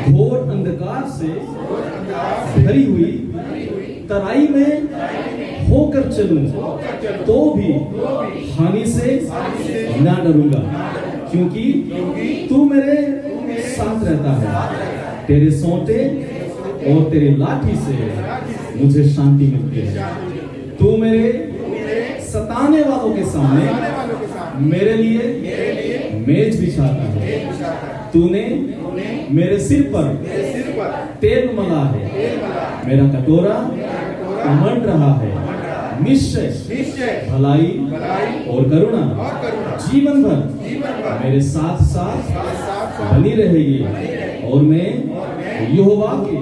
घोर अंधकार से भरी हुई तराई में होकर चलूं तो भी हानि से ना डरूंगा, क्योंकि तू मेरे साथ रहता है। तेरे सोंटे और तेरी लाठी से मुझे शांति मिलती है। तू मेरे सताने वालों के सामने मेरे लिए मेज बिछाता है। तूने मेरे सिर पर तेल मला है। मेरा कटोरा उमड़ रहा है। निश्चय भलाई और करुणा जीवन भर मेरे साथ साथ बनी रहेगी, और मैं यहोवा के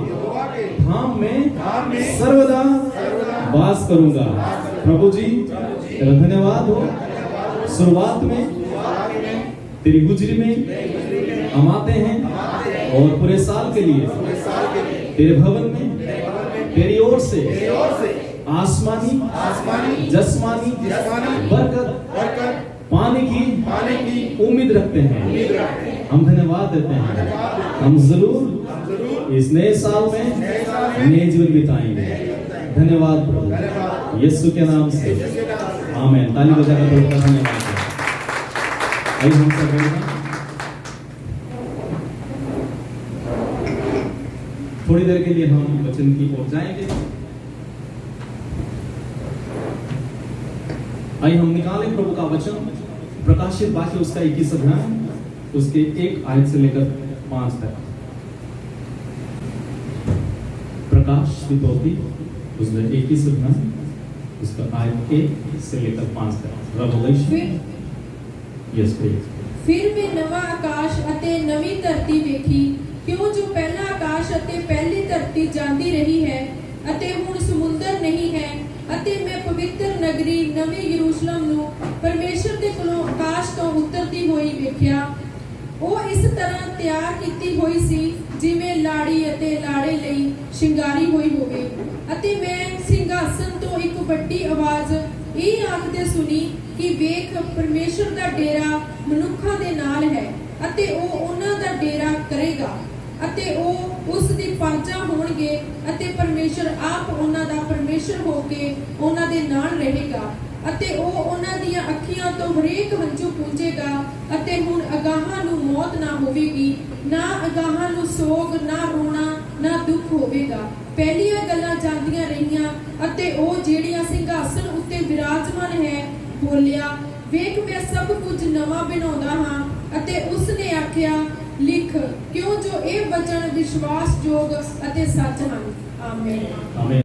धाम में सर्वदा वास करूंगा। प्रभु जी तेरा धन्यवाद हो। शुरुआत में तेरी गुजरी में हम आते हैं, और पूरे साल के लिए तेरे भवन में तेरी ओर से आसमानी जस्मानी बरकत पाने की उम्मीद रखते हैं। हम धन्यवाद देते हैं। हम जरूर इस नए साल में नए जीवन बिताएंगे। धन्यवाद प्रभु, यीशु के नाम से आमीन। ताली बजाकर प्रभु का धन्यवाद। आइए हम सब थोड़ी देर के लिए हम वचन की ओर जाएंगे। आइए हम निकालें प्रभु का वचन, प्रकाशित वाक्य उसका 21 अध्याय, उसके 1 आयत से लेकर 5 तक। प्रकाशित होती उसमें 21 अध्याय, उसका आयत 1 से लेकर 5 तक। Revelation yes please. फिर मैं नवा आकाश अते नवी धरती देखी, क्यों जो पहला आकाश अते पहली धरती जाती रही है अते हुण समुंदर नहीं है। अते मैं पवित्र नगरी नवी यरूशलेम नूं परमेश्वर दे कोलों आकाश तो उतरती हुई वेख्या। ਉਹ ਇਸ ਤਰ੍ਹਾਂ ਤਿਆਰ ਕੀਤੀ ਹੋਈ ਸੀ ਜਿਵੇਂ ਲਾੜੀ ਅਤੇ ਲਾੜੇ ਲਈ ਸ਼ਿੰਗਾਰੀ ਹੋਈ ਹੋਵੇ। ਅਤੇ ਮੈਂ ਸਿੰਘਾਸਨ ਤੋਂ ਇੱਕ ਵੱਡੀ ਆਵਾਜ਼ ਇਹ ਆਖਦੇ ਸੁਣੀ ਕਿ ਵੇਖ ਪਰਮੇਸ਼ਰ ਦਾ ਡੇਰਾ ਮਨੁੱਖਾਂ ਦੇ ਨਾਲ ਹੈ ਅਤੇ ਉਹ ਉਹਨਾਂ ਦਾ ਡੇਰਾ ਕਰੇਗਾ ਅਤੇ ਉਹ ਉਸ ਦੀ ਪਰਜਾ ਹੋਣਗੇ ਅਤੇ ਪਰਮੇਸ਼ਰ ਆਪ ਉਹਨਾਂ ਦਾ ਪਰਮੇਸ਼ਰ ਹੋ ਕੇ ਉਹਨਾਂ ਦੇ ਨਾਲ ਰਹੇਗਾ ਅਤੇ ਉਹ ਉਹਨਾਂ ਦੀਆਂ ਅੱਖੀਆਂ ਤੋਂ ਹਰੇਕ ਹੰਝੂ ਪੂੰਝੇਗਾ ਅਤੇ ਹੁਣ ਅਗਾਹਾਂ ਨੂੰ ਮੌਤ ਨਾ ਹੋਵੇਗੀ, ਨਾ ਅਗਾਹਾਂ ਨੂੰ ਸੋਗ, ਨਾ ਰੋਣਾ, ਨਾ ਦੁੱਖ ਹੋਵੇਗਾ। ਪਹਿਲੀਆਂ ਗੱਲਾਂ ਜਾਂਦੀਆਂ ਰਹੀਆਂ ਅਤੇ ਉਹ ਜਿਹੜੀਆਂ ਸਿੰਘਾਸਨ ਉੱਤੇ ਵਿਰਾਜਮਾਨ ਹੈ ਬੋਲਿਆ, ਵੇਖ ਮੈਂ ਸਭ ਕੁਝ ਨਵਾਂ ਬਣਾਉਂਦਾ ਹਾਂ। ਅਤੇ ਉਸ ਨੇ ਆਖਿਆ, ਲਿਖ, ਕਿਉਂ ਜੋ ਇਹ ਵਚਨ ਵਿਸ਼ਵਾਸਯੋਗ ਅਤੇ ਸੱਚ ਹਨ। ਆਮੀਨ। आमीन।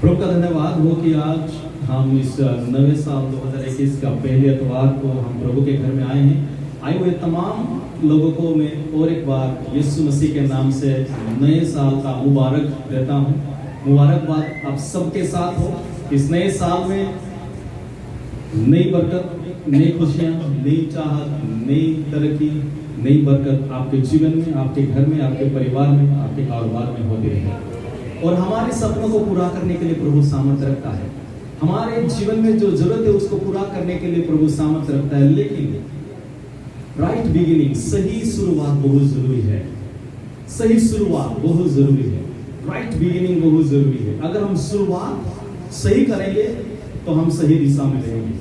प्रभु का धन्यवाद हो कि आज हम इस नवे साल 2021 का पहले इतवार को हम प्रभु के घर में आए हैं। आए हुए तमाम लोगों को मैं और एक बार यीशु मसीह के नाम से नए साल का मुबारक देता हूँ। मुबारकबाद आप सबके साथ हो। इस नए साल में नई बरकत, नई खुशियाँ, नई चाहत, नई तरक्की, नई बरकत आपके जीवन में, आपके घर में, आपके परिवार में, आपके कारोबार में होती रहे। और हमारे सपनों को पूरा करने के लिए प्रभु सामर्थ्य रखता है। हमारे जीवन में जो जरूरत है उसको पूरा करने के लिए प्रभु सामर्थ्य रखता है। लेकिन राइट बिगिनिंग, सही शुरुआत बहुत जरूरी है। सही शुरुआत बहुत जरूरी है। राइट बिगिनिंग बहुत जरूरी है। अगर हम शुरुआत सही करेंगे तो हम सही दिशा में रहेंगे।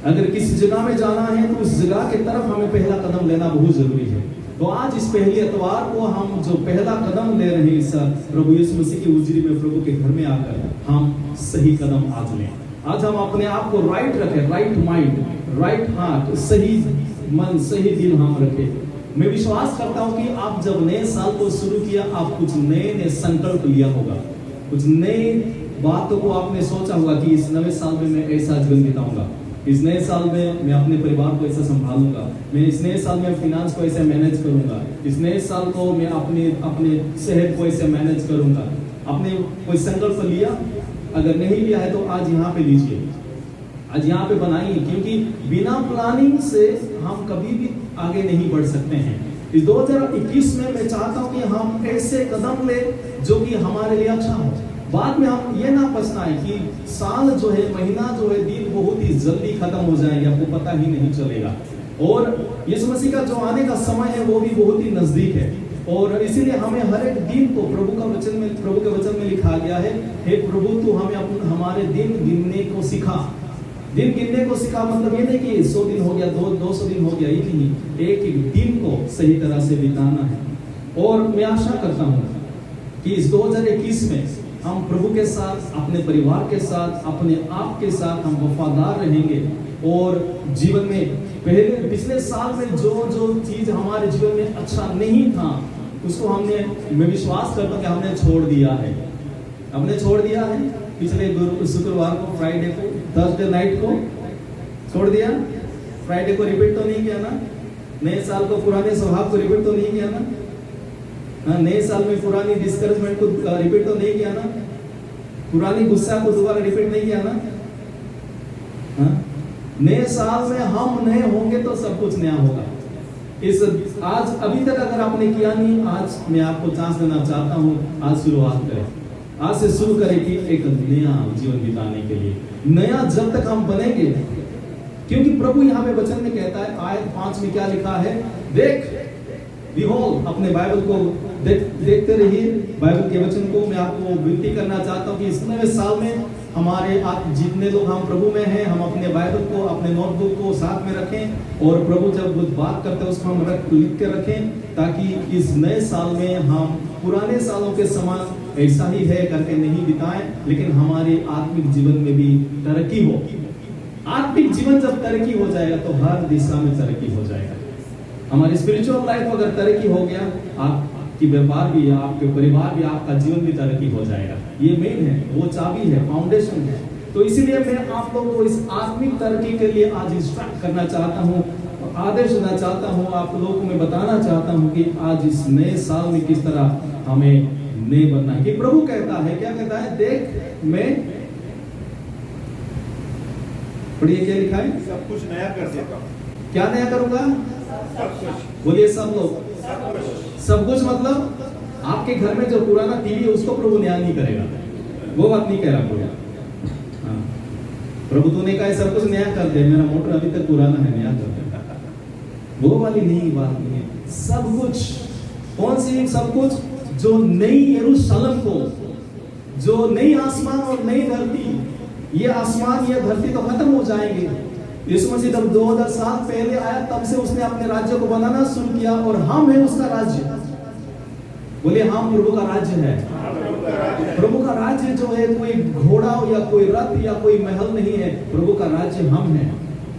अगर किसी जगह में जाना है तो उस जगह की तरफ हमें पहला कदम लेना बहुत जरूरी है। तो आज इस पहले इतवार को हम जो पहला कदम ले रहे हैं इस प्रभु यीशु मसीह की उजरी में, प्रभु के घर में आकर हम सही कदम आज लें। आज हम अपने आप को राइट रखें, राइट माइंड, राइट हार्ट, सही मन, सही दिल हम रखें। मैं विश्वास करता हूँ कि आप जब नए साल को शुरू किया, आप कुछ नए नए संकल्प लिया होगा, कुछ नए बातों को आपने सोचा होगा कि इस नए साल में मैं ऐसा जीवन बिताऊंगा, इस नए साल में मैं अपने परिवार को ऐसा संभालूंगा, मैं इस नए साल में फिनांस को ऐसे मैनेज करूंगा, इस नए साल को मैं अपने सेहत को ऐसे मैनेज करूंगा। आपने कोई संकल्प लिया? अगर नहीं लिया है तो आज यहाँ पे लीजिए, आज यहाँ पे बनाइए, क्योंकि बिना प्लानिंग से हम कभी भी आगे नहीं बढ़ सकते हैं। इस 2021 में मैं चाहता हूँ कि हम ऐसे कदम ले जो कि हमारे लिए अच्छा हो। बाद में हम ये ना पछताएं कि साल जो है, महीना जो है, दिन बहुत ही जल्दी खत्म हो जाएंगे, आपको पता ही नहीं चलेगा। और यीशु मसीह का जो आने का समय है वो भी बहुत ही नजदीक है। और इसीलिए हमें हर एक दिन को प्रभु के वचन में लिखा गया है, हे प्रभु तू हमें हमारे दिन गिनने को सिखा। दिन गिनने को सिखा मतलब ये नहीं कि 100 दिन हो गया, 200 दिन हो गया, ये नहीं, एक एक दिन को सही तरह से बिताना है। और मैं आशा करता हूँ कि इस 2021 में हम प्रभु के साथ, अपने परिवार के साथ, अपने आप के साथ हम वफादार रहेंगे। और जीवन में पिछले साल में जो चीज हमारे जीवन में अच्छा नहीं था उसको मैं विश्वास करता हूँ कि हमने छोड़ दिया है। पिछले शुक्रवार को, फ्राइडे को, थर्सडे नाइट को छोड़ दिया। फ्राइडे को रिपीट तो नहीं किया ना, नए साल को पुराने स्वभाव को रिपीट तो नहीं किया ना, नए साल में पुरानी डिस्करेजमेंट को रिपीट तो नहीं किया ना, पुरानी गुस्सा को दोबारा रिपीट नहीं किया ना। नए साल में हम नए होंगे तो सब कुछ नया होगा। आज अभी तक अगर आपने किया नहीं, आज मैं आपको चांस देना चाहता हूँ, आज शुरुआत करें। आज से शुरू करें कि एक नया जीवन बिताने के लिए। नया जब तक हम बनेंगे, क्योंकि प्रभु यहाँ पे वचन में कहता है, आयत 5 में क्या लिखा है, देख, बिहोल्ड, अपने बाइबल को देखते रहिए, बाइबल के वचन को। मैं आपको विनती करना चाहता हूँ कि इस नए साल में हमारे जितने लोग हम प्रभु में हैं, हम अपने बाइबल को, अपने नोटबुक को साथ में रखें और प्रभु जब कुछ बात करते हैं उसको हम लिख के रखें, ताकि इस नए साल में हम पुराने सालों के समान ऐसा ही है करके नहीं बिताएं, लेकिन हमारे आत्मिक जीवन में भी तरक्की हो। आत्मिक जीवन जब तरक्की हो जाएगा तो हर दिशा में तरक्की हो जाएगा। हमारी स्पिरिचुअल लाइफ अगर तरक्की हो गया, आपकी व्यापार भी, आपके परिवार भी, आपका जीवन भी तरक्की हो जाएगा। ये मेन है, वो चाबी है, फाउंडेशन है। तो इसीलिए मैं आप लोगों को इस आत्मिक तरक्की के लिए आज इंस्ट्रक्ट करना चाहता हूँ, आदेश देना चाहता हूँ, आप लोगों को मैं बताना चाहता हूँ कि आज इस नए साल में किस तरह हमें नए बनना है। कि प्रभु कहता है, क्या कहता है, देख मैं, पढ़िए क्या लिखा है, सब कुछ नया कर देता हूँ। क्या नया करूंगा? बोलिए सब लोग, सब कुछ मतलब आपके घर में जो पुराना टीवी है उसको प्रभु नया नहीं करेगा, वो बात नहीं कह रहा प्रभु। प्रभु तूने कहा सब कुछ नया कर दे, मेरा मोटर अभी तक पुराना है, नया कर दे, वो वाली नहीं बात नहीं है। सब कुछ, कौन सी सब कुछ? जो नई यरूशलेम को, जो नई आसमान और नई धरती, ये आसमान ये धरती तो खत्म हो जाएंगे। यीशु मसीह जब 2000 साल पहले आया तब से उसने अपने राज्य को बनाना शुरू किया और हम है उसका राज्य। बोले हम प्रभु का राज्य है। प्रभु का राज्य जो है कोई घोड़ा या कोई रथ या कोई महल नहीं है, प्रभु का राज्य हम है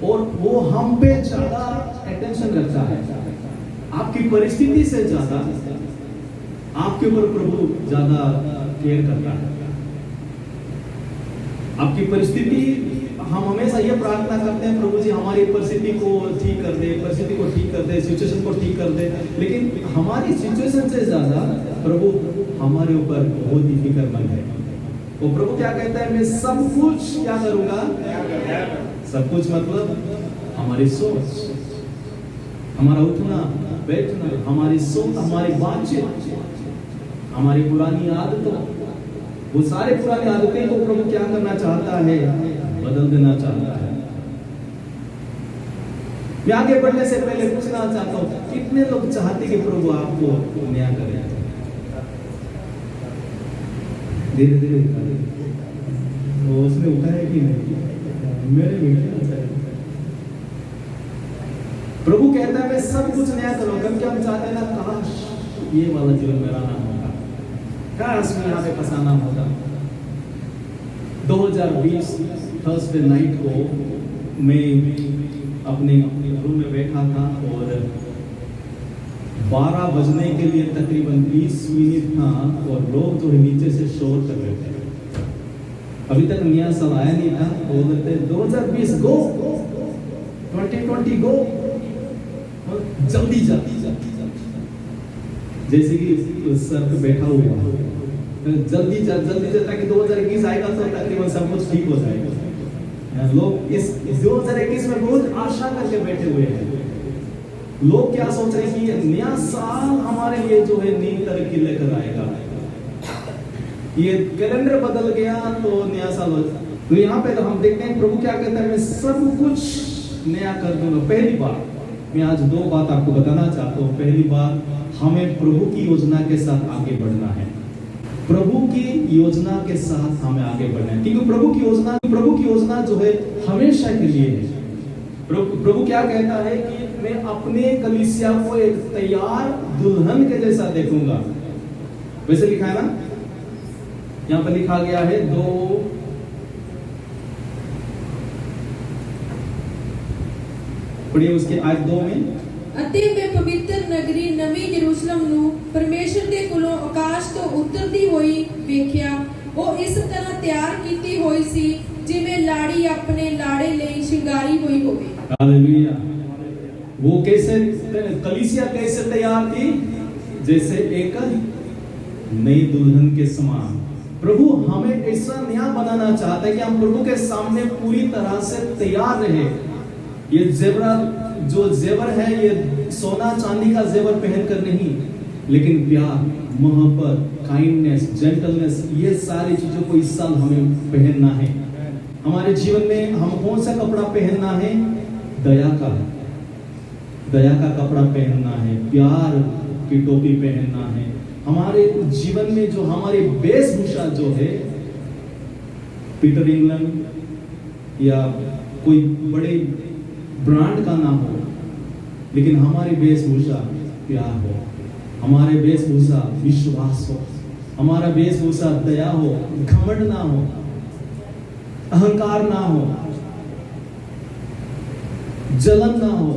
और वो हम पे ज्यादा अटेंशन रखता है। आपकी परिस्थिति से ज्यादा आपके ऊपर प्रभु ज्यादा केयर करता है। आपकी परिस्थिति, हम हमेशा ये प्रार्थना करते हैं, प्रभु जी हमारी परिस्थिति को ठीक कर दे, परिस्थिति को ठीक कर दे, सिचुएशन को ठीक कर दे, लेकिन हमारी सिचुएशन से ज्यादा प्रभु हमारे ऊपर बहुत ही फिक्रमंद है। वो प्रभु क्या कहता है, मैं सब कुछ क्या करूंगा? सब कुछ मतलब हमारी सोच, हमारा उठना बैठना, हमारी सोच, हमारी बातचीत, हमारी पुरानी आदतों, वो सारे पुरानी आदतें को प्रभु क्या करना चाहता है? बदल देना चाहता है। मैं आगे बढ़ने से पहले पूछना चाहता हूं, कितने लोग चाहते कि प्रभु आपको नया करे? धीरे धीरे वो उसने उठाया कि नहीं? मेरे बेटे प्रभु कहता है मैं सब कुछ नया करूंगा। क्योंकि हम चाहते हैं ना, काश ये वाला जीवन मेरा ना होगा, काश मैं यहाँ पे फंसाना होगा। 2020 थर्सडे नाइट को मैं अपने रूम में बैठा था और 12 बजने के लिए तकरीबन 20 मिनट था और लोग जो है नीचे से शोर कर रहे थे। अभी तक नया साल आया नहीं था, बोल रहे थे 2020 गो, 2020 गो, जल्दी जल्दी जैसे कि सर पे बैठा हुआ, जल्दी जल्दी ताकि 2021 आएगा तो तकरीबन सब कुछ ठीक हो जाएगा। लोग इस 2021 में बहुत आशा करके बैठे हुए हैं। लोग क्या सोच रहे हैं कि नया साल हमारे लिए जो है नई तरक्की लेकर आएगा, ये कैलेंडर बदल गया तो नया साल हो। तो यहाँ पे तो हम देखते हैं प्रभु क्या कहता है, मैं सब कुछ नया कर दूंगा। पहली बार मैं आज दो बात आपको बताना चाहता हूँ। पहली बात, हमें प्रभु की योजना के साथ आगे बढ़ना है। प्रभु की योजना के साथ हमें आगे बढ़ना है, क्योंकि प्रभु की योजना जो है हमेशा के लिए है। प्रभु क्या कहता है कि मैं अपने कलीसिया को एक तैयार दुल्हन के जैसा देखूंगा। वैसे लिखा है ना, यहां पर लिखा गया है 2 पढ़िए उसके आयत 2 में। ਅਤੇ ਮੈਂ ਪਵਿੱਤਰ ਨਗਰੀ ਨਵੀਂ ਯਰੂਸ਼ਲਮ ਨੂੰ ਪਰਮੇਸ਼ਰ ਦੇ ਕੋਲੋਂ ਆਕਾਸ਼ ਤੋਂ ਉਤਰਦੀ ਹੋਈ ਵੇਖਿਆ। ਉਹ ਇਸ ਤਰ੍ਹਾਂ ਤਿਆਰ ਕੀਤੀ ਹੋਈ ਸੀ ਜਿਵੇਂ ਲਾੜੀ ਆਪਣੇ ਲਾੜੇ ਲਈ ਸ਼ਿੰਗਾਰੀ ਹੋਈ ਹੋਵੇ। हालेलुया। वो कैसे, कलीसिया कैसे तैयार थी? जैसे एक नई दुल्हन के समान। प्रभु हमें ऐसा नया बनाना चाहता है कि हम प्रभु के सामने पूरी तरह से तैयार रहे। ये जेवर है, ये सोना चांदी का जेवर पहनकर नहीं, लेकिन प्यार, मोहब्बत, काइंडनेस, जेंटलनेस, ये सारी चीजों को इस साल हमें पहनना है। हमारे जीवन में हम कौन सा कपड़ा पहनना है? दया का कपड़ा पहनना है, प्यार की टोपी पहनना है। हमारे जीवन में जो हमारी वेशभूषा जो है, पीटर इंग्लैंड या कोई बड़े ब्रांड का ना हो, लेकिन हमारी वेशभूषा प्यार हो, हमारे वेशभूषा विश्वास हो, हमारा वेशभूषा दया हो, घमंड ना हो, अहंकार ना हो, जलन ना हो।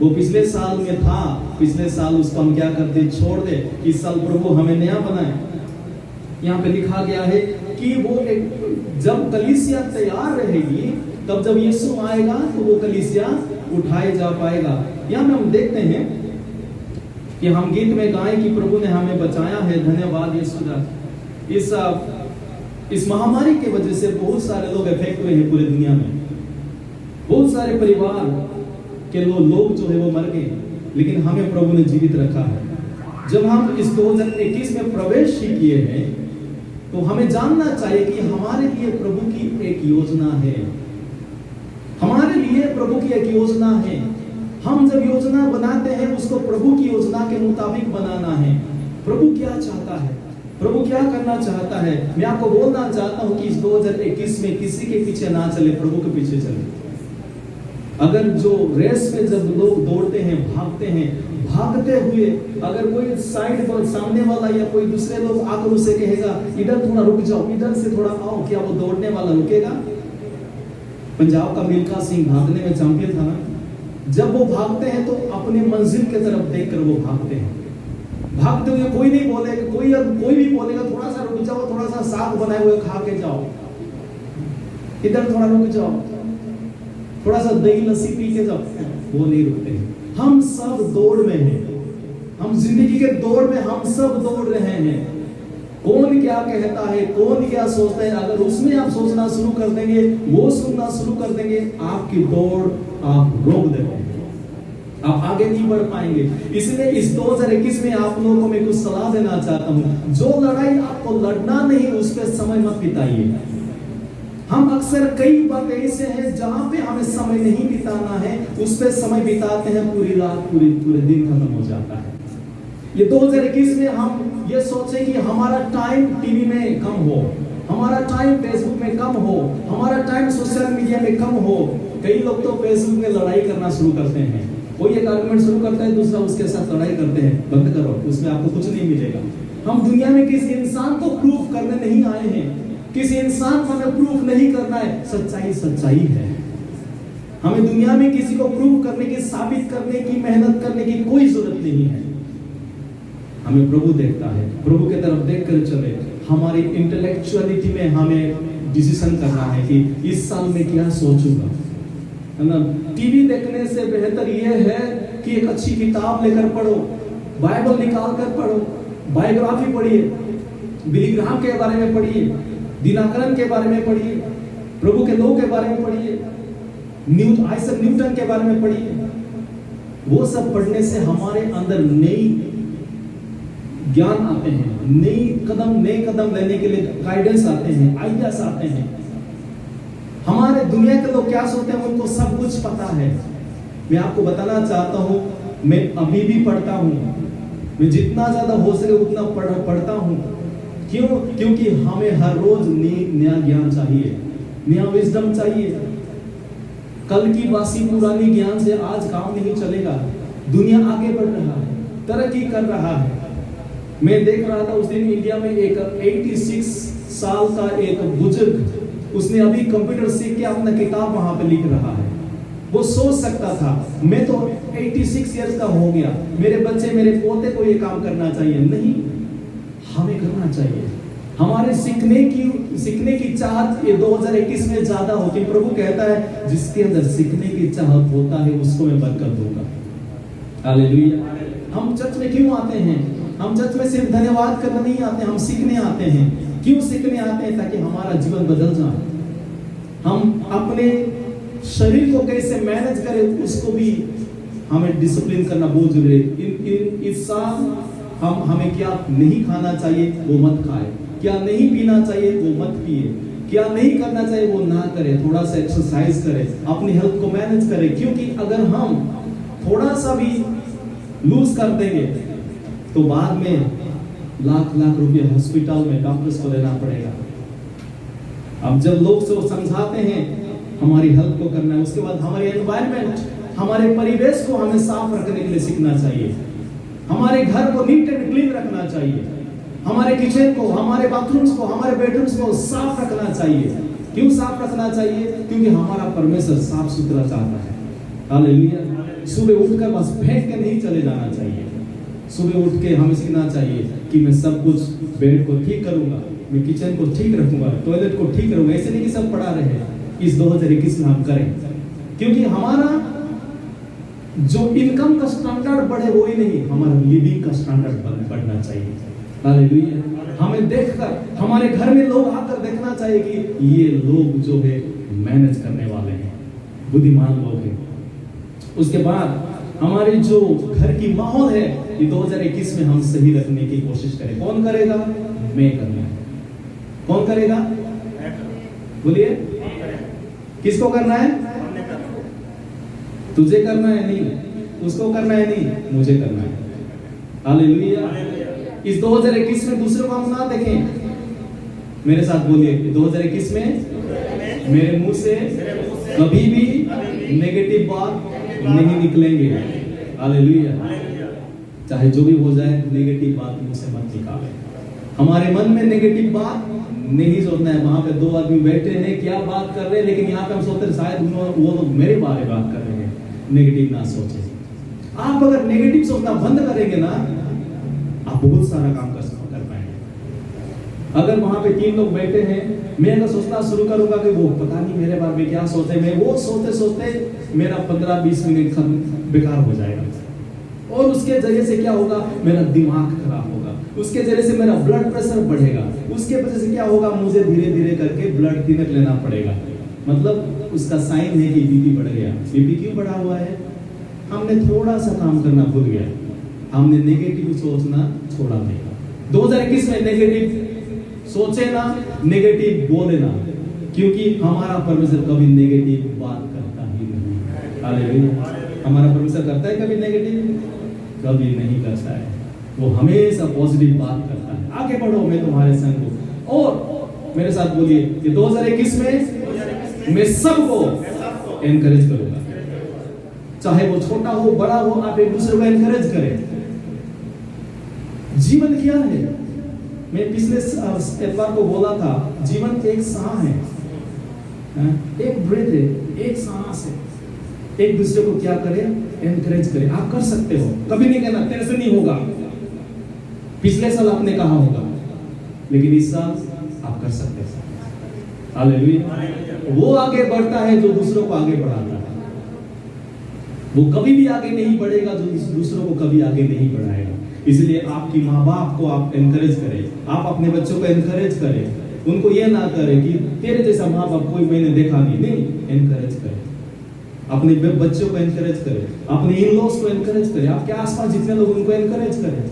वो पिछले साल में था, पिछले साल उसको हम क्या करते, छोड़ दे। इस साल प्रभु हमें नया बनाए। यहाँ पे लिखा गया है कि वो जब कलीसिया तैयार रहेगी, तब जब यीशु आएगा तो वो कलीसिया उठाए जा पाएगा। यहाँ में हम देखते हैं कि हम गीत में गाएं कि प्रभु ने हमें बचाया है, धन्यवाद यीशु का। इस महामारी की वजह से बहुत सारे लोग इफेक्ट हुए हैं पूरी दुनिया में। बहुत सारे परिवार के लोग जो है वो मर गए, लेकिन हमें प्रभु ने जीवित रखा है। जब हम इस 2021 में प्रवेश ही किए हैं, तो हमें जानना चाहिए कि हमारे लिए प्रभु की एक योजना है। हमारे लिए प्रभु की एक योजना है। हम जब योजना बनाते हैं, उसको प्रभु की योजना के मुताबिक बनाना है। प्रभु क्या चाहता है, प्रभु क्या करना चाहता है। मैं आपको बोलना चाहता हूं कि इस 2021 में किसी के पीछे ना चले, प्रभु के पीछे चले। अगर जो रेस में जब लोग दौड़ते हैं, भागते हैं, भागते हुए अगर कोई साइड पर सामने वाला या कोई दूसरे लोग आकर उसे कहेगा इधर थोड़ा रुक जाओ, इधर से थोड़ा आओ, क्या वो दौड़ने वाला रुकेगा? पंजाब का मिल्खा सिंह भागने में चैंपियन था ना। जब वो भागते हैं तो अपने मंजिल की तरफ देखकर वो भागते हैं। भागते हुए कोई नहीं बोलेगा, कोई भी बोलेगा थोड़ा सा रुक जाओ, थोड़ा सा साग बनाए हुए खा के जाओ, इधर थोड़ा रुक जाओ, थोड़ा सा दही लस्सी पी के जाओ, वो नहीं रुकते। हम सब दौड़ में हैं, हम जिंदगी के दौड़ में हम सब दौड़ रहे हैं। कौन क्या कहता है, कौन क्या सोचता है, अगर उसमें आप सोचना शुरू कर देंगे, वो सुनना शुरू कर देंगे, आपकी दौड़ आप रोक देंगे, आप आगे नहीं बढ़ पाएंगे। इसलिए इस 2021 में आप लोगों को मैं कुछ सलाह देना चाहता हूं। जो लड़ाई आपको लड़ना नहीं, उस पर समय मत बिताइए। हम अक्सर कई बार ऐसे हैं जहां पे हमें समय नहीं बिताना है, उस पे समय बिताते हैं, पूरी रात पूरे दिन खत्म हो जाता है। ये 2021 में हम ये सोचें कि हमारा टाइम टीवी में कम हो, हमारा टाइम फेसबुक में कम हो, हमारा टाइम सोशल मीडिया में कम हो। कई लोग तो फेसबुक में लड़ाई करना शुरू करते हैं। कोई एक आर्गुमेंट शुरू करता है, दूसरा उसके साथ लड़ाई करते हैं। बंद करो, उसमें आपको कुछ नहीं मिलेगा। हम दुनिया में किसी इंसान को प्रूफ करने नहीं आए हैं, किसी इंसान को हमें प्रूफ नहीं करना है। सच्चाई सच्चाई है। हमें दुनिया में किसी को प्रूफ करने की, साबित करने की, मेहनत करने की कोई जरूरत नहीं है। हमें प्रभु देखता है, प्रभु की तरफ देखकर चले। हमारी इंटेलेक्चुअलिटी में हमें डिसीजन करना है कि इस साल में क्या सोचूंगा, है ना। टीवी देखने से बेहतर यह है कि एक अच्छी किताब लेकर पढ़ो, बाइबल निकाल कर पढ़ो, बायोग्राफी पढ़िए, बिली ग्राहम के बारे में पढ़िए, दिनाकरन के बारे में पढ़िए, प्रभु के लोग के बारे में पढ़िए, आइजैक न्यूटन के बारे में पढ़िए। वो सब पढ़ने से हमारे अंदर नई ज्ञान आते हैं, नए कदम लेने के लिए गाइडेंस आते हैं, आइडियाज आते हैं। हमारे दुनिया के लोग क्या सोचते हैं, उनको सब कुछ पता है। मैं आपको बताना चाहता हूँ, मैं अभी भी पढ़ता हूँ, मैं जितना ज्यादा हो सके उतना पढ़ता हूँ। क्यों? क्योंकि हमें हर रोज नया ज्ञान चाहिए, नया विजडम चाहिए। कल की बासी पुरानी ज्ञान से आज काम नहीं चलेगा। दुनिया आगे बढ़ रहा है, तरक्की कर रहा है। मैं देख रहा था उस दिन इंडिया में एक 86 साल का एक बुजुर्ग, उसने अभी कंप्यूटर सीख के अपना किताब वहां पे लिख रहा है। वो सोच सकता था मैं तो 86 इयर्स का हो गया, मेरे बच्चे मेरे पोते को ये काम करना चाहिए। नहीं, हमें करना चाहिए। हमारे सीखने की चाहत ये 2021 में ज्यादा होती। प्रभु कहता है जिसके अंदर सीखने की चाहत होता है उसको मैं बरकत दूंगा। हालेलुया। हम चर्च में क्यों आते हैं? हम चर्च में सिर्फ धन्यवाद करने नहीं आते, हम सीखने आते हैं। क्यों सीखने आते हैं? ताकि हमारा जीवन बदल जाए। हम अपने शरीर को कैसे मैनेज करें उसको भी हमें डिसिप्लिन करना बहुत जरूरी है। इस साल हमें क्या नहीं खाना चाहिए वो मत खाए, क्या नहीं पीना चाहिए वो मत पिए, क्या नहीं करना चाहिए वो ना करें। थोड़ा सा एक्सरसाइज करें, अपनी हेल्थ को मैनेज करें। क्योंकि अगर हम थोड़ा सा भी लूज कर देंगे तो बाद में लाख लाख रुपए हॉस्पिटल में डॉक्टर्स को देना पड़ेगा। अब जब लोग से समझाते हैं हमारी हेल्थ को करना है, उसके बाद हमारे एनवायरनमेंट, हमारे परिवेश को हमें साफ रखने के लिए सीखना चाहिए। हमारे घर को नीट एंड क्लीन रखना चाहिए, हमारे किचन को, हमारे बाथरूम्स को, हमारे बेडरूम्स को साफ रखना चाहिए। क्यों साफ रखना चाहिए? क्योंकि हमारा परमेश्वर साफ सुथरा चाहता है। हालेलुया। सुबह उठकर बस फेंक के नहीं चले जाना चाहिए। सुबह उठ के हमें सीखना चाहिए कि मैं सब कुछ, बेड को ठीक करूंगा, मैं किचन को ठीक रखूंगा, टॉयलेट को ठीक करूंगा। ऐसे नहीं कि सब पड़ा रहे। इस 2021 में हम करें, क्योंकि हमारा जो इनकम का स्टैंडर्ड बढ़े वो ही नहीं, हमारा लिविंग का स्टैंडर्ड बढ़ना चाहिए। हालेलुया। हमें देखकर हमारे घर में लोग आकर देखना चाहिए कि ये लोग जो है मैनेज करने वाले हैं, बुद्धिमान लोग हैं। उसके बाद हमारे जो घर की माहौल है ये 2021 में हम सही रखने की कोशिश करें। कौन करेगा? मैं करना है। कौन करेगा? बोलिए, किसको करना है? तुझे करना है नहीं, उसको करना है नहीं, मुझे करना है। हालेलुया। इस 2021 में दूसरों को हम ना देखें। मेरे साथ बोलिए, 2021 में मेरे मुंह से कभी भी नेगेटिव बात नहीं निकलेंगे। हालेलुया। चाहे जो भी हो जाए, नेगेटिव बात मुंह से मत निकालें। हमारे मन में नेगेटिव बात नहीं सोचना है। वहां पे दो आदमी बैठे हैं, क्या बात कर रहे हैं, लेकिन यहाँ पे हम सोचते हैं शायद वो लोग मेरे बारे में बात कर रहे हैं। नेगेटिव ना सोचे। आप अगर नेगेटिव सोचना बंद करेंगे ना, आप बहुत सारा काम कर पाएंगे। अगर वहां पे 3 लोग बैठे हैं, मैं अगर सोचना शुरू करूंगा कि वो पता नहीं मेरे बारे में क्या सोचे, मैं वो सोचते सोचते मेरा 15-20 मिनट बेकार हो जाएगा। और उसके जरिए से क्या होगा? मेरा दिमाग खराब होगा, उसके जरिए से मेरा ब्लड प्रेशर बढ़ेगा, उसके वजह से क्या होगा? मुझे धीरे धीरे करके ब्लड थिनर लेना पड़ेगा। मतलब उसका साइन है कि बीपी बढ़ गया। बीपी क्यों बढ़ा हुआ है? हमने थोड़ा सा काम करना भूल गया, हमने नेगेटिव सोचना छोड़ा नहीं। 2021 में नेगेटिव सोचे ना, नेगेटिव बोले ना, क्योंकि हमारा परमेश्वर कभी नेगेटिव बात करता ही नहीं। हालेलुया। हमारा परमेश्वर करता है कभी नेगेटिव? कभी नहीं करता है। वो हमेशा पॉजिटिव बात करता है। आगे बढ़ो, मैं तुम्हारे संग हूं। और मेरे साथ बोलिए कि 2021 में मैं सबको एनकरेज करूंगा, चाहे वो छोटा हो बड़ा हो, आप एक दूसरे को एनकरेज करें। जीवन क्या है? मैं पिछले एतवार को बोला था, जीवन एक सांस है, एक ब्रेथ है, एक सांस है। एक दूसरे को क्या करें? एनकरेज करें। आप कर सकते हो, कभी नहीं कहना तेरे से नहीं होगा। पिछले साल आपने कहा होगा, लेकिन इस साल आप कर सकते हो। हालेलुया। वो आगे बढ़ता है जो दूसरों को आगे बढ़ाता है। वो कभी भी आगे नहीं बढ़ेगा जो दूसरों को कभी आगे नहीं बढ़ाएगा। इसलिए आपकी माँ बाप को आप एनकरेज करें, आप अपने बच्चों को एनकरेज करें। उनको ये ना करें कि तेरे जैसा माँ बाप कोई मैंने देखा नहीं। एनकरेज करें, अपने बच्चों को एनकरेज करें, अपने इन-लॉज को एनकरेज करें, आपके आसपास जितने लोग उनको एनकरेज करें।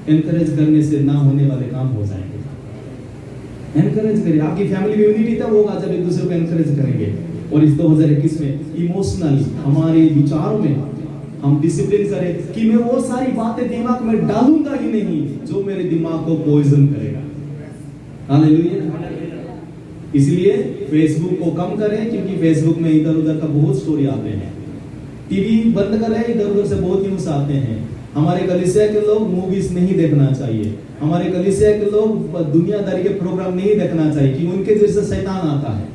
एनकरेज करने से ना होने वाले काम हो जाएंगे। एनकरेज करिए। आपकी फैमिली में यूनिटी तब होगा जब एक दूसरे को एनकरेज करेंगे। और इस 2021 में इमोशनली हमारे विचारों में हम डिसिप्लिन करें कि मैं वो सारी बातें दिमाग में डालूंगा ही नहीं जो मेरे दिमाग को पॉइजन करेगा। हालेलुया। इसलिए फेसबुक को कम करें, क्योंकि फेसबुक में इधर उधर का बहुत स्टोरी आते हैं। टीवी बंद करें, इधर उधर से बहुत न्यूज़ आते हैं। हमारे कलीसिया के लोग मूवीज नहीं देखना चाहिए, हमारे कलीसिया के लोग दुनियादारी के प्रोग्राम नहीं देखना चाहिए, कि उनके जैसे शैतान आता है।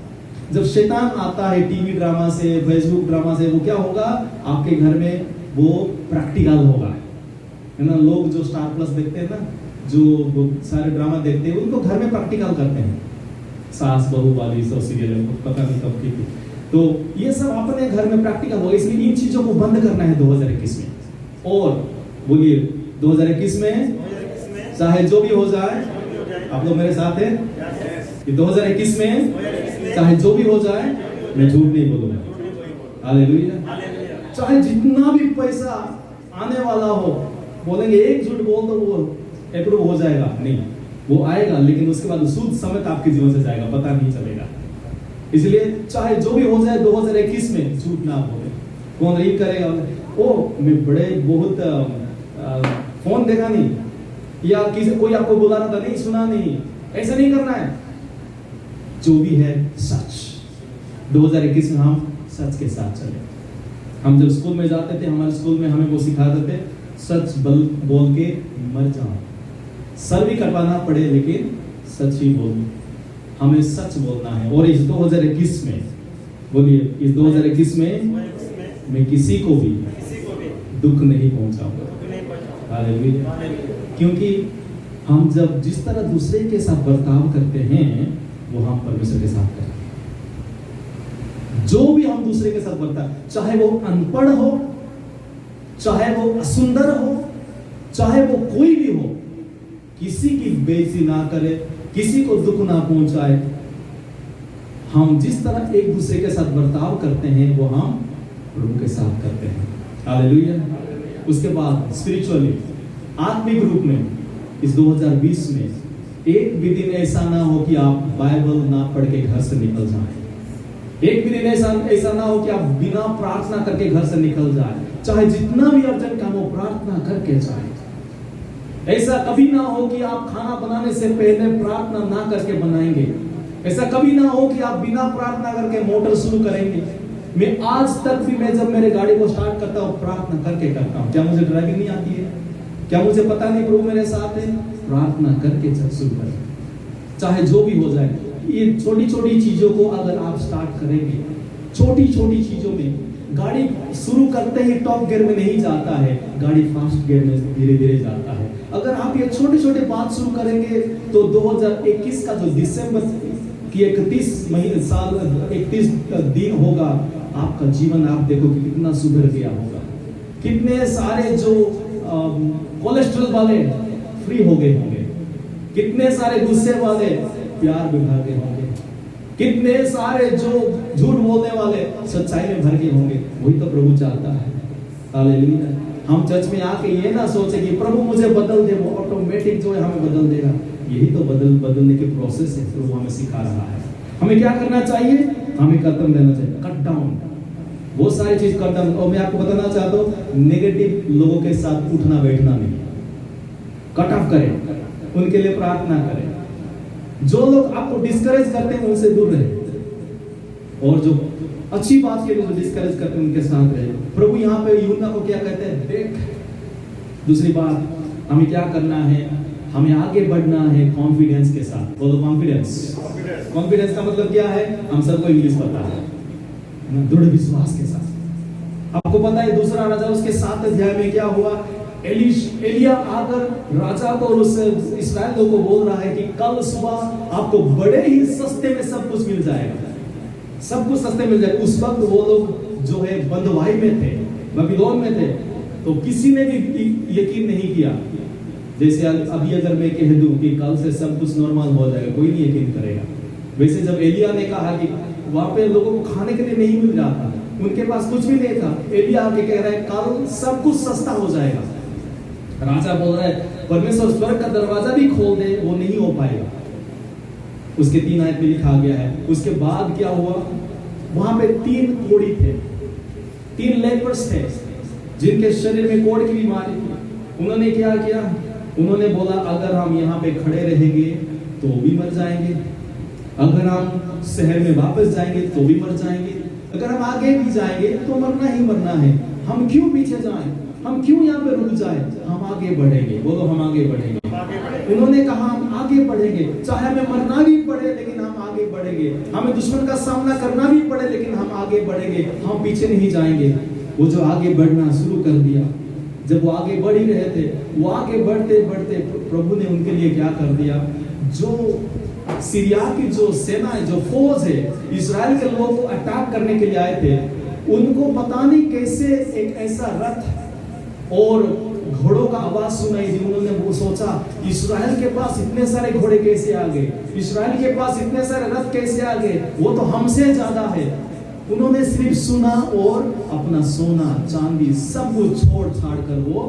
जब शैतान आता है टीवी ड्रामा से, फेसबुक ड्रामा से, वो क्या होगा आपके घर में, वो प्रैक्टिकल होगा, है ना। लोग जो स्टार प्लस देखते हैं ना, जो सारे ड्रामा देखते हैं, उनको घर में प्रैक्टिकल करते हैं। सास बहू वाली सब सीरियल पता नहीं कब की थी, तो ये सब अपने घर में प्रैक्टिकल होगा। इसलिए इन चीजों को बंद करना है 2021 में। और बोलिए 2021 में चाहे जो भी हो जाए, आप लोग मेरे साथ हैं कि 2021 में चाहे जो भी हो जाए मैं झूठ नहीं बोलूंगा। हालेलुया। चाहे जितना भी पैसा आने वाला हो, बोलेंगे एक झूठ बोल दो वो अप्रूव हो जाएगा, नहीं, वो आएगा लेकिन उसके बाद सूद समेत आपके जीवन से जाएगा, पता नहीं चलेगा। इसलिए चाहे जो भी हो जाए 2021 में झूठ ना बोले। कौन रीड करेगा, ओ मैं बड़े बहुत फोन देखा नहीं, या किसी कोई आपको बुला रहा था, नहीं सुना नहीं, ऐसा नहीं करना है। जो भी है सच, 2021 में हम सच के साथ चले। हम जब स्कूल में जाते थे, हमारे स्कूल में हमें वो सिखाते थे, सच बोल के मर जाओ, सर भी कटवाना पड़े लेकिन सच ही बोलो। हमें सच बोलना है। और इस 2021 में, बोलिए इस 2021 में मैं किसी को भी दुख नहीं पहुंचाऊंगा। हालेलुया। क्योंकि हम जब जिस तरह दूसरे के साथ बर्ताव करते हैं, वो हम परमेश्वर के साथ करते हैं। जो भी हम दूसरे के साथ बर्ताव, चाहे वो अनपढ़ हो, चाहे वो असुंदर हो, चाहे वो कोई भी हो, किसी की बेइज्जती ना करे, किसी को दुख ना पहुंचाए। हम जिस तरह एक दूसरे के साथ बर्ताव करते हैं, वो हम प्रभु के साथ करते हैं। हालेलुया। उसके बाद स्पिरिचुअली, आत्मिक रूप में इस 2020 में एक भी दिन ऐसा ना हो कि आप बाइबल ना पढ़ के घर से निकल जाएं। एक भी दिन ऐसा ना हो कि आप बिना प्रार्थना करके घर से निकल जाए। चाहे जितना भी अर्जेंट काम हो, प्रार्थना करके जाए। ऐसा कभी ना हो कि आप खाना बनाने से पहले प्रार्थना ना करके बनाएंगे। ऐसा कभी ना हो कि आप बिना प्रार्थना करके मोटर शुरू करेंगे। मैं आज तक भी, मैं जब मेरे गाड़ी को स्टार्ट करता हूँ, प्रार्थना करके करता हूँ। क्या मुझे ड्राइविंग नहीं आती है? क्या मुझे पता नहीं प्रभु मेरे साथ है? प्रार्थना करके शुरू करें, चाहे जो भी हो जाए। ये छोटी छोटी चीजों को अगर आप स्टार्ट करेंगे, छोटी छोटी चीजों में, गाड़ी शुरू करते ही टॉप गियर में नहीं जाता है, गाड़ी फास्ट गियर में धीरे धीरे जाता है। अगर आप ये छोटे छोटे बात शुरू करेंगे, तो 2021 का जो दिसंबर की 31 दिन होगा, आपका जीवन आप देखो कि कितना सुधर गया होगा। कितने सारे जो कोलेस्ट्रॉल वाले फ्री हो गए होंगे, कितने सारे गुस्से वाले प्यार में भर गए होंगे, कितने सारे जो झूठ बोलने वाले सच्चाई में भर गए होंगे। वही तो प्रभु चाहता है। हालेलुया। हम चर्च में आके ये ना सोचे कि प्रभु मुझे बदल दे, वो ऑटोमेटिक जो है हमें बदल देगा। यही तो बदलने के प्रोसेस है, प्रभु हमें सिखा रहा है। हमें क्या करना चाहिए? हमें कदम देना चाहिए, कट डाउन, बहुत सारी चीज कट डाउन। और मैं आपको बताना चाहता हूँ, नेगेटिव लोगों के साथ उठना बैठना नहीं, कट ऑफ करें, उनके लिए प्रार्थना करें। जो लोग आपको डिस्करेज करते हैं उनसे दूर रहे, और जो अच्छी बात के लिए जो डिस्करेज करते हैं उनके साथ रहे। प्रभु यहाँ पे यूहन्ना को क्या कहते हैं? देख। दूसरी बात, हमें क्या करना है? हमें आगे बढ़ना है कॉन्फिडेंस के साथ। बोलो कॉन्फिडेंस। कॉन्फिडेंस का मतलब क्या है? हम सबको इंग्लिश पता है, दृढ़ विश्वास के साथ। आपको पता है दूसरा राजा उसके 7 अध्याय में क्या हुआ? एलिया आकर राजा को और उस इस्राएल लोगों को बोल रहा है कि कल सुबह आपको बड़े ही सस्ते में सब कुछ मिल जाएगा, सब कुछ सस्ते मिल जाएगा। उस वक्त वो लोग जो है बंधुआई में थे, बबीलोन में थे, तो किसी ने भी यकीन नहीं किया। जैसे अभी अगर मैं कह दूं कि कल से सब कुछ नॉर्मल हो जाएगा, कोई नहीं यकीन करेगा। वैसे जब एलिया ने कहा कि वहां पे लोगों को खाने के लिए नहीं मिल रहा था, उनके पास कुछ भी नहीं था, एलिया आके कह रहा है कल सब कुछ सस्ता हो जाएगा। राजा बोल रहा है परमेश्वर स्वर्ग का दरवाजा भी खोल दे, वो नहीं हो पाएगा। उसके 3 आयत में लिखा गया है। उसके बाद क्या हुआ? वहां पे 3 कोढ़ी थे, 3 लेपर्स थे जिनके शरीर में कोढ़ की बीमारी थी। उन्होंने क्या किया? उन्होंने बोला अगर हम यहाँ पे खड़े रहेंगे तो भी मर जाएंगे, अगर हम शहर में वापस जाएंगे तो भी मर जाएंगे, अगर हम आगे भी जाएंगे तो मरना ही मरना है, हम क्यों पीछे जाएं, हम क्यों यहाँ पे रुक जाएं, हम आगे बढ़ेंगे। बोलो हम आगे बढ़ेंगे। उन्होंने कहा हम आगे बढ़ेंगे, चाहे हमें मरना भी पड़े लेकिन हम आगे बढ़ेंगे, हमें दुश्मन का सामना करना भी पड़े लेकिन हम आगे बढ़ेंगे, हम पीछे नहीं जाएंगे। वो जो आगे बढ़ना शुरू कर दिया, जब वो आगे बढ़ ही रहे थे, वो आगे बढ़ते बढ़ते प्रभु ने उनके लिए क्या कर दिया? जो सीरिया की जो सेना है, जो फौज है, इस्राएल के लोगों को अटैक करने के लिए आए थे, उनको पता नहीं कैसे एक ऐसा रथ और घोड़ों का आवाज सुनाई दी। उन्होंने वो सोचा इस्राएल के पास इतने सारे घोड़े कैसे आ गए, इस्राएल के पास इतने सारे रथ कैसे आ गए, वो तो हमसे ज्यादा है। उन्होंने सिर्फ सुना और अपना सोना चांदी सब कुछ छोड़ छाड़ कर वो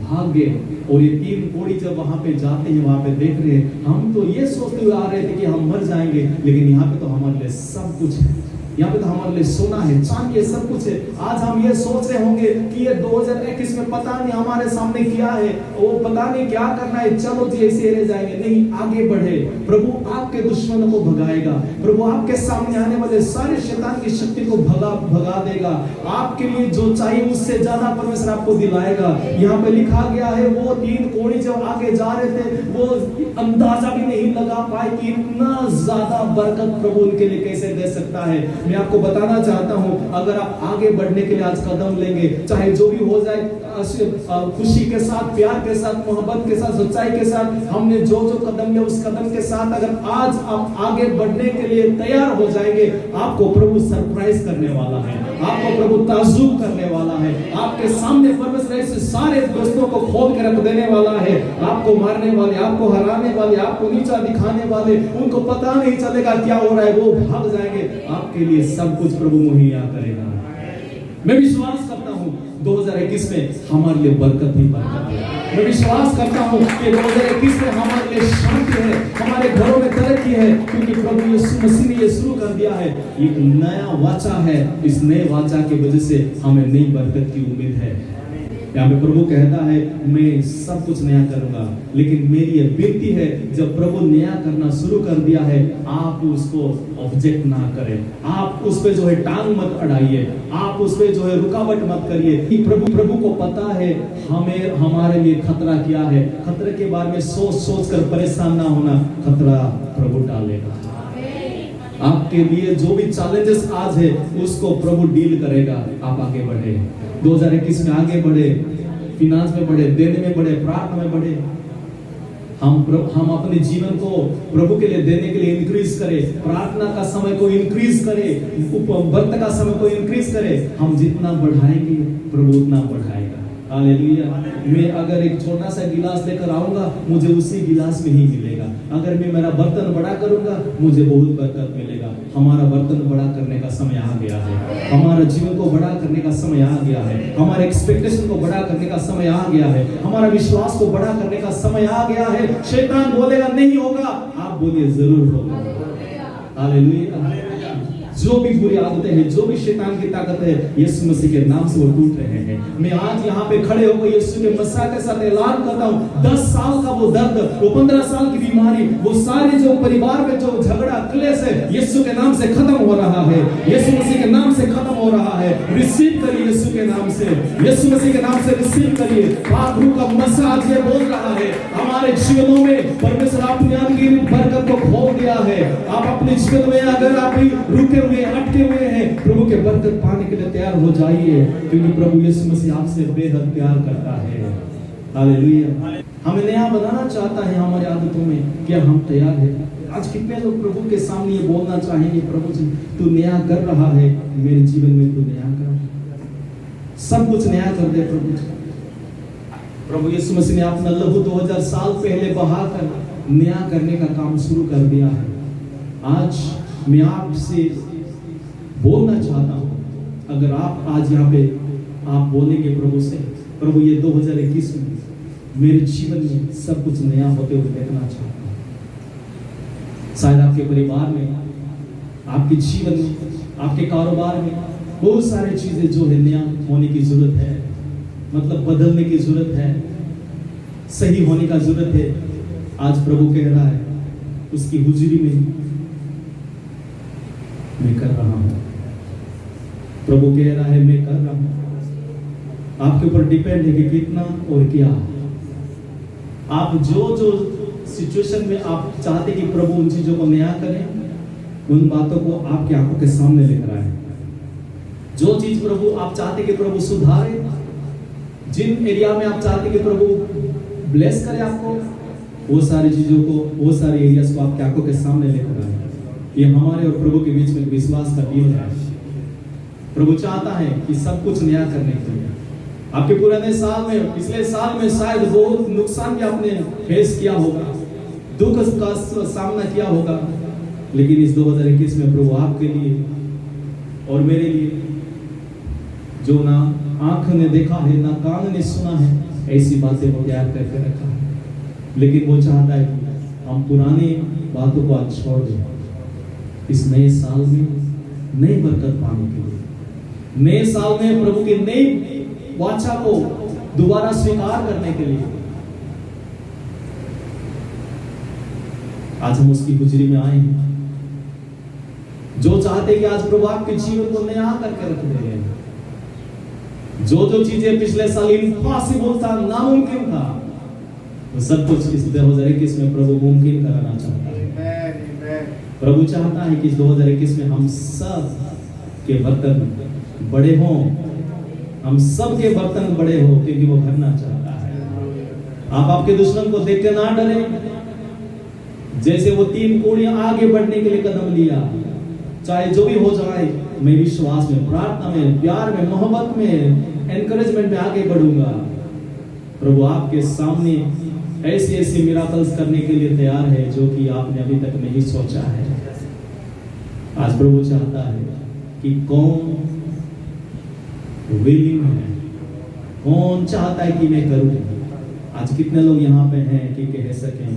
भाग गए। और ये 3 कोढ़ी जब वहां पे जाते हैं, वहां पे देख रहे हैं, हम तो ये सोचते हुए आ रहे थे कि हम मर जाएंगे, लेकिन यहाँ पे तो हमारे लिए सब कुछ है, यहाँ पे तो हमारे लिए सोना है, चांदी है, सब कुछ है। आज हम ये सोच रहे होंगे कि ये 2021 में पता नहीं हमारे सामने क्या है, वो पता नहीं क्या करना है, चलो जी ऐसे रह जाएंगे। नहीं, आगे बढ़े। प्रभु आपके दुश्मनों को भगाएगा, प्रभु आपके सामने आने वाले सारे शैतान की शक्ति को भगा देगा। आपके लिए जो चाहिए उससे ज्यादा परमेश्वर आपको दिलाएगा। यहाँ पे लिखा गया है वो 3 कोढ़ी जब आगे जा रहे थे, वो अंदाजा भी नहीं लगा पाए कि इतना ज्यादा बरकत प्रभु उनके लिए कैसे दे सकता है। मैं आपको बताना चाहता हूं, अगर आप आगे बढ़ने के लिए आज कदम लेंगे, चाहे जो भी हो जाए, खुशी के साथ, प्यार के साथ, मोहब्बत के साथ, सच्चाई के साथ, हमने जो जो कदम लिया उस कदम के साथ अगर आज आप आगे बढ़ने के लिए तैयार हो जाएंगे, आपको प्रभु सरप्राइज करने वाला है, आपको प्रभु ताज्जुब करने वाला है, आपके सामने परमेश्वर ऐसे सारे दोस्तों को खोल के रख देने वाला है, आपको मारने वाले, आपको हराने वाले, आपको नीचा दिखाने वाले, उनको पता नहीं चलेगा क्या हो रहा है, वो भाग जाएंगे। आपके लिए सब कुछ प्रभु मुहैया करेगा। मैं विश्वास करता हूं 2021 में हमारे लिए बरकत ही बरकत है। मैं विश्वास करता हूं कि 2021 में हमारे लिए शांति है, हमारे घरों में तरक्की है, क्योंकि प्रभु यीशु मसीह ने ये शुरू कर दिया है। एक नया वाचा है, इस नए वाचा की वजह से हमें नई बरकत की उम्मीद है। यहाँ पे प्रभु कहता है मैं सब कुछ नया करूंगा, लेकिन मेरी ये विनती है, जब प्रभु नया करना शुरू कर दिया है, आप उसको ऑब्जेक्ट ना करें, आप उस पे जो है टांग मत अड़ाइए, आप उस पे जो है रुकावट मत करिए। प्रभु को पता है हमें हमारे लिए खतरा क्या है। खतरे के बारे में सोच कर परेशान ना होना, खतरा प्रभु डालेगा। आपके लिए जो भी चैलेंजेस आज है उसको प्रभु डील करेगा। आप आगे बढ़े, 2021 में आगे बढ़े, फिनांस में बढ़े, देने में बढ़े, प्रार्थना में बढ़े। हम अपने जीवन को प्रभु के लिए देने के लिए इंक्रीज करें, प्रार्थना का समय को इंक्रीज करें, व्रत का समय को इंक्रीज करें। हम जितना बढ़ाएंगे प्रभु उतना बढ़ाएगा। हालेलुया। मैं अगर एक छोटा सा गिलास लेकर आऊंगा, मुझे उसी गिलास में ही मिलेगा। अगर मैं मेरा बर्तन बड़ा करूंगा, मुझे बहुत बरकत मिलेगा। हमारा बर्तन बड़ा करने का समय आ गया है, हमारा जीवन को बड़ा करने का समय आ गया है, हमारे एक्सपेक्टेशन को बड़ा करने का समय आ गया है, हमारा विश्वास को बड़ा करने का समय आ गया है। शैतान बोलेगा नहीं होगा, आप बोलिए जरूर होगा। हालेलुया। जो भी बुरी आदतें हैं, जो भी शैतान की ताकत है, यीशु मसीह के नाम से वो टूट रहे हैं। मैं आज यहाँ पे खड़े होकर यीशु के मसीह के साथ ऐलान करता हूँ, 10 साल का वो दर्द, वो 15 साल की बीमारी, वो सारे जो परिवार में जो झगड़ा क्लेश है, यीशु के नाम से खत्म हो रहा है, यीशु मसीह के नाम से खत्म हो रहा है। रिसीव करिए यीशु के नाम से, यीशु मसीह के नाम से रिसीव करिए। पाखरू का मसीह आज ये बोल रहा है, हमारे जीवनों में परमेश्वर अपनी अनगिनत बरकत को खोल दिया है। आप अपने जीवन में अगर आप रुके हुए, अटके हुए हैं, प्रभु के बरकत पाने के लिए तैयार हो जाइए, क्योंकि प्रभु यीशु मसीह आपसे बेहद प्यार करता है। हालेलुया। हमें नया बनाना चाहता है हमारी आदतों में। क्या हम तैयार हैं? आज कितने लोग प्रभु के सामने ये बोलना चाहेंगे, प्रभु जी तू नया कर रहा है मेरे जीवन में, तू नया कर, सब कुछ नया कर दे प्रभु जी। प्रभु यीशु मसीह ने अपना लहू 2000 साल पहले बहाकर नया करने का काम शुरू कर दिया है। आज मैं आपसे बोलना चाहता हूं, अगर आप आज यहाँ पे आप बोलेंगे प्रभु से, प्रभु ये 2021 में मेरे जीवन में सब कुछ नया होते हुए देखना चाहता हूं। शायद आपके परिवार में, आपके जीवन में आपके कारोबार में बहुत सारी चीजें जो है नया होने की जरूरत है, मतलब बदलने की जरूरत है, सही होने का जरूरत है। आज प्रभु कह रहा है उसकी हुजूरी में मैं कर रहा हूं। प्रभु कह रहा है मैं कर रहा हूं। आपके ऊपर डिपेंड है कि कितना और क्या। आप जो जो सिचुएशन में आप चाहते कि प्रभु उन चीजों को नया करें, उन बातों को आपकी आंखों के सामने लेकर आए। जो चीज प्रभु आप चाहते कि प्रभु सुधारे, जिन एरिया में आप चाहते कि प्रभु ब्लेस करे आपको, वो सारी चीजों को, वो सारे एरियाज को आपकी आंखों के सामने लेकर आए। ये हमारे और प्रभु के बीच में विश्वास का डील है। प्रभु चाहता है कि सब कुछ नया करने के लिए। आपके पुराने साल में, पिछले साल में शायद बहुत नुकसान भी आपने फेस किया होगा, दुख का सामना किया होगा, लेकिन इस 2021 में प्रभु आपके लिए और मेरे लिए जो ना आंख ने देखा है ना कान ने सुना है, ऐसी बातें वो तैयार करके रखा है। लेकिन वो चाहता है कि हम पुरानी बातों को आज छोड़ दें, इस नए साल में नई बरकत पाने के लिए, नए साल में प्रभु की नई वाचा को दोबारा स्वीकार करने के लिए आज हम उसकी हुजूरी में आए हैं। जो चाहते कि आज प्रभु आपके जीवन को नया करके रख दे, जो जो चीजें पिछले साल इम्पॉसिबल था, नामुमकिन था, वो सब कुछ इस 2021 में प्रभु मुमकिन कराना चाहता है। प्रभु चाहता है कि इस 2021 में हम सब के बर्तन बड़े हों, हम सब के बर्तन बड़े हो, क्योंकि वो भरना चाहता है। आप आपके दुश्मन को देख के ना डरे। जैसे वो 3 कोड़ियां आगे बढ़ने के लिए कदम लिया, चाहे जो भी हो जाए, मैं विश्वास में, प्रार्थना में, प्यार में, मोहब्बत में, एनकरेजमेंट में आगे बढ़ूंगा। प्रभु आपके सामने ऐसे ऐसे मिराकल्स करने के लिए तैयार है जो कि आपने अभी तक नहीं सोचा है। आज प्रभु चाहता है कि कौन विलिंग है, कौन चाहता है कि मैं करूं। आज कितने लोग यहाँ पे हैं कि कह सकें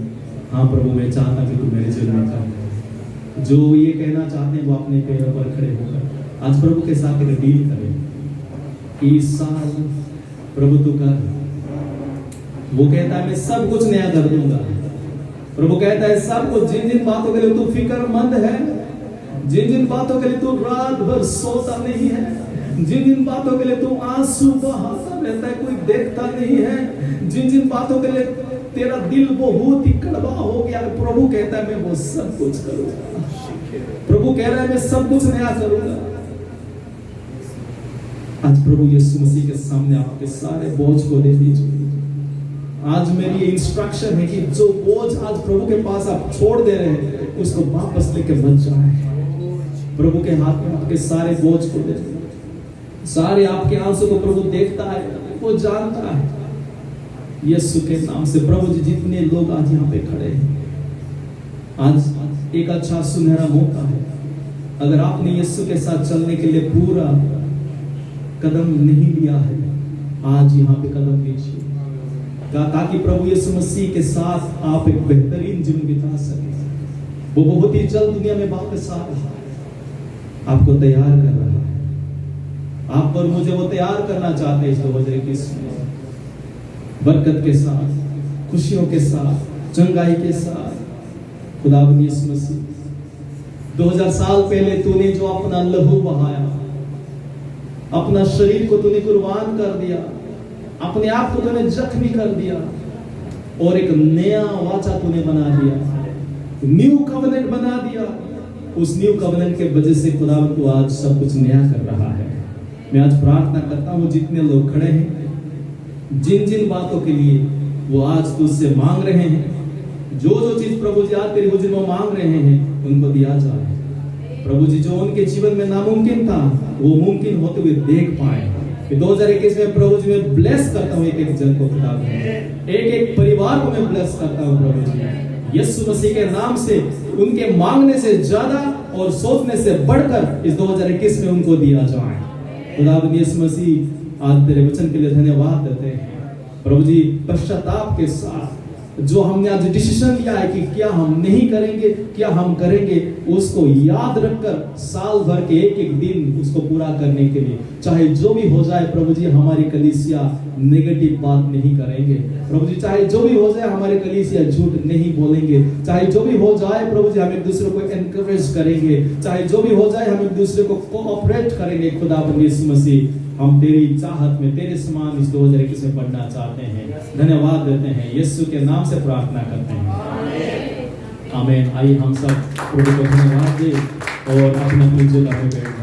हाँ प्रभु मैं चाहता कि तू मेरे जीवन में कर। जो ये कहना चाहते हैं वो अपने पैरों पर खड़े होकर आज प्रभु के साथ एक डील करें कि इस साल प्रभु तू कर। वो कहता है मैं सब कुछ नया कर दूंगा। प्रभु कहता है सब कुछ, जिन जिन बातों के लिए तू फिक्रमंद है, जिन जिन बातों के लिए तू रात भर सोता नहीं है, जिन जिन बातों के लिए तू आंसू बहाता रहता है, कोई देखता नहीं है, जिन जिन बातों के लिए तेरा दिल बहुत ही कड़वा हो गया, प्रभु कहता है मैं वो सब कुछ करूंगा। प्रभु कह रहा है मैं सब कुछ नया करूंगा। आज प्रभु यीशु मसीह के सामने आपके सारे बोझ को दे दीजिए। आज मेरी इंस्ट्रक्शन है कि जो बोझ आज प्रभु के पास आप छोड़ दे रहे हैं, उसको वापस लेके मत जाए। प्रभु के हाथ में आपके सारे बोझ को दे, सारे आपके आंसू को प्रभु देखता है, वो जानता है। यीशु के नाम से प्रभु जी, जितने लोग आज यहाँ पे खड़े हैं, आज एक अच्छा सुनहरा मौका है। अगर आपने यीशु के साथ चलने के लिए पूरा कदम नहीं लिया है, आज यहाँ पे कदम लीजिए, ताकि प्रभु यीशु मसीह के साथ आप एक बेहतरीन जीवन बिता सके। वो बहुत ही जल्द दुनिया में वापस आ रहा है, आपको तैयार कर रहा है। आप पर मुझे वो तैयार करना चाहते हैं इस 2021 में, बरकत के साथ, खुशियों के साथ, चंगाई के साथ। खुदावंद यीशु मसीह, 2000 साल पहले तूने जो अपना लहू बहाया, अपना शरीर को तूने कुर्बान कर दिया, अपने आप को तूने जख्मी कर दिया और एक नया वाचा तूने बना दिया, न्यू कवनेंट बना दिया। उस न्यू कवनेंट के वजह से खुदावंद को आज सब कुछ नया कर रहा है। मैं आज प्रार्थना करता हूँ जितने लोग खड़े हैं, जिन जिन बातों के लिए वो आज तुझसे मांग रहे हैं, जो जो चीज प्रभु जी आज तेरी हुजूर में मांग रहे हैं, उनको दिया जाए। प्रभु जी, जो उनके जीवन में नामुमकिन था वो मुमकिन होते हुए देख पाए। 2021 में प्रभु जी मैं ब्लेस करता हूँ एक एक जन को, एक एक परिवार को मैं ब्लेस करता हूँ प्रभु जी, यीशु मसीह के नाम से। उनके मांगने से ज्यादा और सोचने से बढ़कर इस 2021 में उनको दिया जाए। खुदावंद यीशु मसीह, आज तेरे वचन के लिए धन्यवाद देते हैं प्रभु जी। पश्चाताप के साथ जो हमने आज डिसीजन लिया है कि क्या हम नहीं करेंगे, क्या हम करेंगे, उसको याद रखकर साल भर के एक एक दिन उसको पूरा करने के लिए, चाहे जो भी हो जाए प्रभु जी, हमारी कलीसिया नेगेटिव बात नहीं करेंगे प्रभु जी। चाहे जो भी हो जाए हमारे कलीसिया झूठ नहीं बोलेंगे। चाहे जो भी हो जाए प्रभु जी, हम एक दूसरे को एनकरेज करेंगे। चाहे जो भी हो जाए हम एक दूसरे को कोऑपरेट करेंगे। खुदा यीशु मसीह, हम तेरी चाहत में तेरे समान इस 2021 में पढ़ना चाहते हैं। धन्यवाद देते हैं, यीशु के नाम से प्रार्थना करते हैं, आमीन। आइए हम सब प्रभु को धन्यवाद दें और अपने जगह पे बैठ